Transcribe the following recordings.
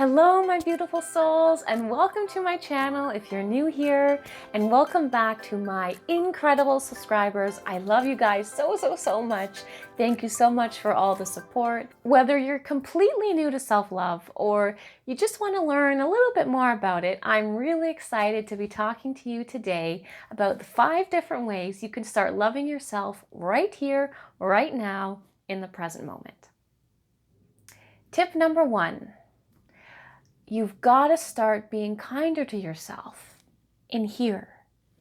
Hello, my beautiful souls, and welcome to my channel if you're new here, and welcome back to my incredible subscribers. I love you guys so much. Thank you so much for all the support. Whether you're completely new to self-love or you just want to learn a little bit more about it, I'm really excited to be talking to you today about the 5 different ways you can start loving yourself right here, right now, in the present moment. Tip number 1. You've got to start being kinder to yourself in here.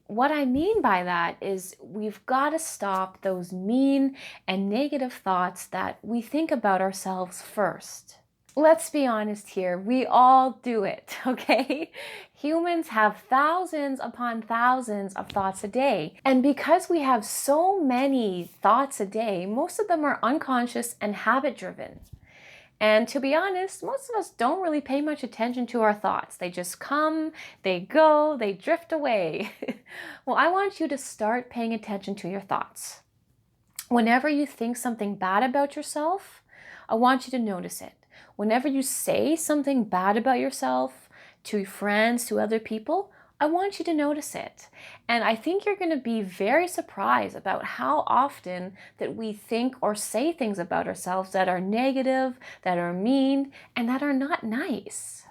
What I mean by that is we've got to stop those mean and negative thoughts that we think about ourselves first. Let's be honest here, we all do it, okay? Humans have thousands upon thousands of thoughts a day. And because we have so many thoughts a day, most of them are unconscious and habit-driven. And to be honest, most of us don't really pay much attention to our thoughts. They just come, they go, they drift away. Well, I want you to start paying attention to your thoughts. Whenever you think something bad about yourself, I want you to notice it. Whenever you say something bad about yourself to your friends, to other people, I want you to notice it. And I think you're going to be very surprised about how often that we think or say things about ourselves that are negative, that are mean, and that are not nice.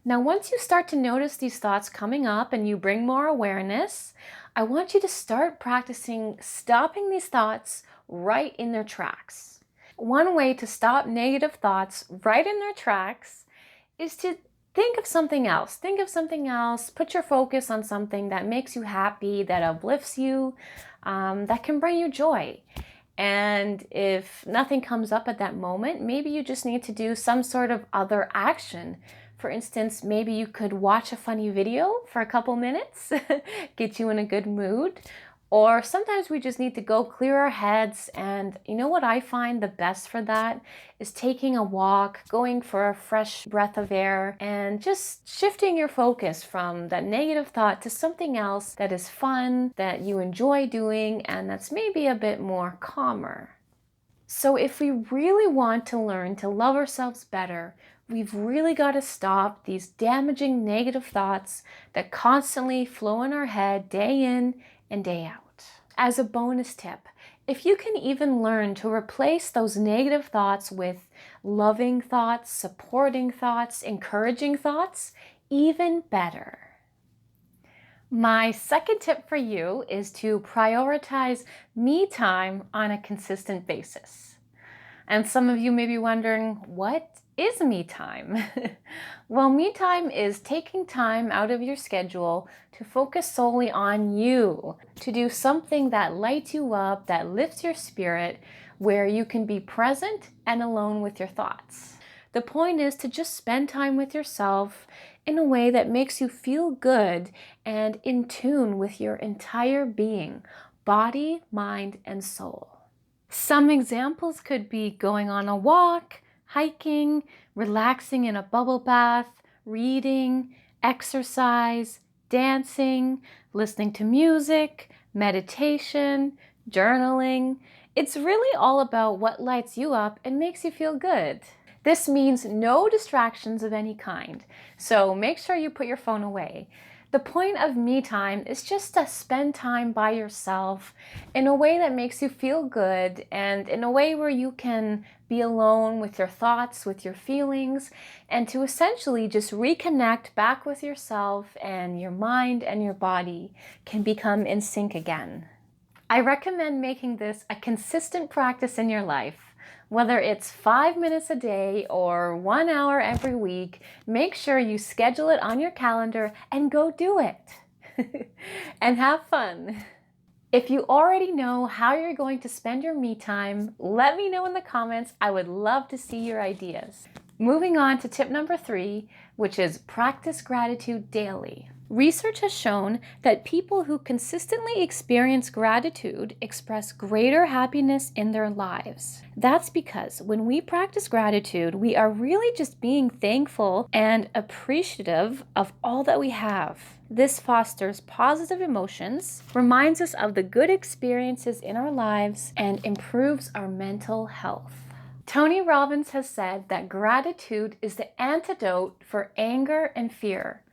Now, once you start to notice these thoughts coming up and you bring more awareness, I want you to start practicing stopping these thoughts right in their tracks. One way to stop negative thoughts right in their tracks is to think of something else. Think of something else. Put your focus on something that makes you happy, that uplifts you, that can bring you joy. And if nothing comes up at that moment, maybe you just need to do some sort of other action. For instance, maybe you could watch a funny video for a couple minutes, get you in a good mood. Or sometimes we just need to go clear our heads, and you know what I find the best for that is taking a walk, going for a fresh breath of air, and just shifting your focus from that negative thought to something else that is fun, that you enjoy doing, and that's maybe a bit more calmer. So if we really want to learn to love ourselves better, we've really got to stop these damaging negative thoughts that constantly flow in our head day in and day out. As a bonus tip, if you can even learn to replace those negative thoughts with loving thoughts, supporting thoughts, encouraging thoughts, even better. My second tip for you is to prioritize me time on a consistent basis. And some of you may be wondering, what is me time? Well, me time is taking time out of your schedule to focus solely on you, to do something that lights you up, that lifts your spirit, where you can be present and alone with your thoughts. The point is to just spend time with yourself in a way that makes you feel good and in tune with your entire being, body, mind, and soul. Some examples could be going on a walk, hiking, relaxing in a bubble bath, reading, exercise, dancing, listening to music, meditation, journaling. It's really all about what lights you up and makes you feel good. This means no distractions of any kind, so make sure you put your phone away. The point of me time is just to spend time by yourself in a way that makes you feel good and in a way where you can be alone with your thoughts, with your feelings, and to essentially just reconnect back with yourself, and your mind and your body can become in sync again. I recommend making this a consistent practice in your life. Whether it's 5 minutes a day or 1 hour every week, make sure you schedule it on your calendar and go do it. And have fun. If you already know how you're going to spend your me time, let me know in the comments. I would love to see your ideas. Moving on to tip number 3, which is practice gratitude daily. Research has shown that people who consistently experience gratitude express greater happiness in their lives. That's because when we practice gratitude, we are really just being thankful and appreciative of all that we have. This fosters positive emotions, reminds us of the good experiences in our lives, and improves our mental health. Tony Robbins has said that gratitude is the antidote for anger and fear.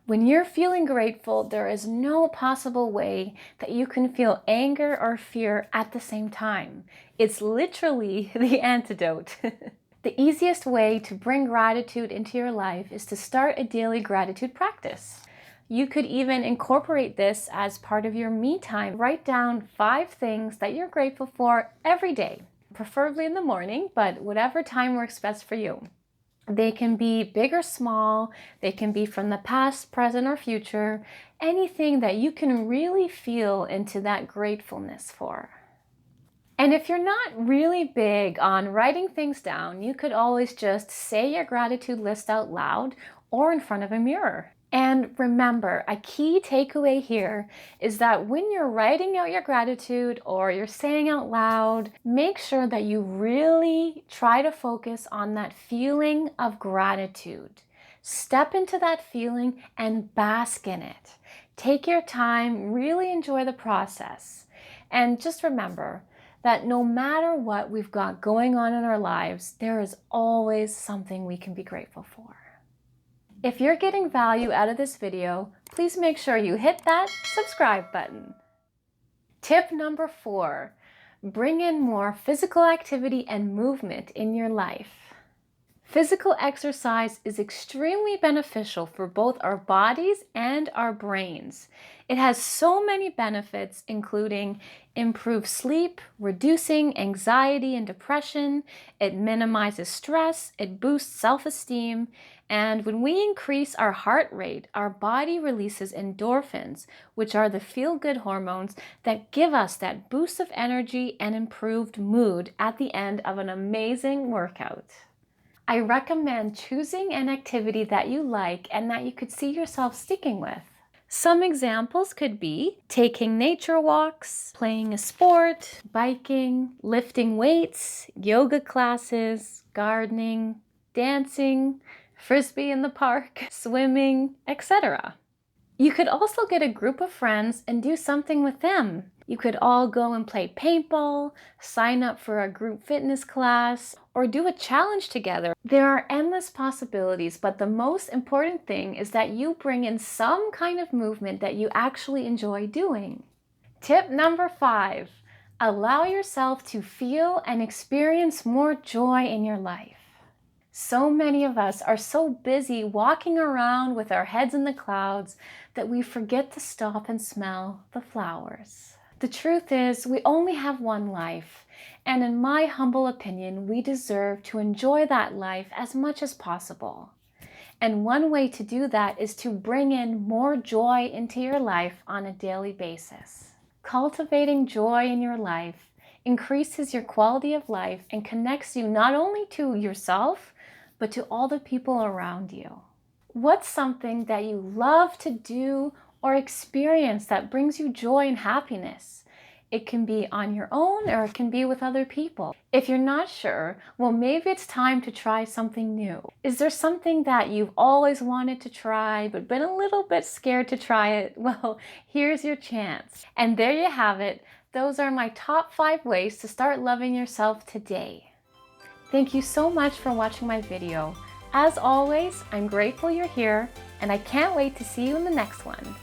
When you're feeling grateful, there is no possible way that you can feel anger or fear at the same time. It's literally the antidote. The easiest way to bring gratitude into your life is to start a daily gratitude practice. You could even incorporate this as part of your me time. Write down 5 things that you're grateful for every day, preferably in the morning, but whatever time works best for you. They can be big or small, they can be from the past, present, or future, anything that you can really feel into that gratefulness for. And if you're not really big on writing things down, you could always just say your gratitude list out loud or in front of a mirror. And remember, a key takeaway here is that when you're writing out your gratitude or you're saying out loud, make sure that you really try to focus on that feeling of gratitude. Step into that feeling and bask in it. Take your time, really enjoy the process. And just remember that no matter what we've got going on in our lives, there is always something we can be grateful for. If you're getting value out of this video, please make sure you hit that subscribe button. Tip number 4, bring in more physical activity and movement in your life. Physical exercise is extremely beneficial for both our bodies and our brains. It has so many benefits, including improved sleep, reducing anxiety and depression, it minimizes stress, it boosts self-esteem, and when we increase our heart rate, our body releases endorphins, which are the feel-good hormones that give us that boost of energy and improved mood at the end of an amazing workout. I recommend choosing an activity that you like and that you could see yourself sticking with. Some examples could be taking nature walks, playing a sport, biking, lifting weights, yoga classes, gardening, dancing, frisbee in the park, swimming, etc. You could also get a group of friends and do something with them. You could all go and play paintball, sign up for a group fitness class, or do a challenge together. There are endless possibilities, but the most important thing is that you bring in some kind of movement that you actually enjoy doing. Tip number 5, allow yourself to feel and experience more joy in your life. So many of us are so busy walking around with our heads in the clouds that we forget to stop and smell the flowers. The truth is, we only have one life, and in my humble opinion, we deserve to enjoy that life as much as possible. And one way to do that is to bring in more joy into your life on a daily basis. Cultivating joy in your life increases your quality of life and connects you not only to yourself, but to all the people around you. What's something that you love to do or experience that brings you joy and happiness? It can be on your own or it can be with other people. If you're not sure, well, maybe it's time to try something new. Is there something that you've always wanted to try but been a little bit scared to try it? Well, here's your chance. And there you have it. Those are my top 5 ways to start loving yourself today. Thank you so much for watching my video. As always, I'm grateful you're here, and I can't wait to see you in the next one.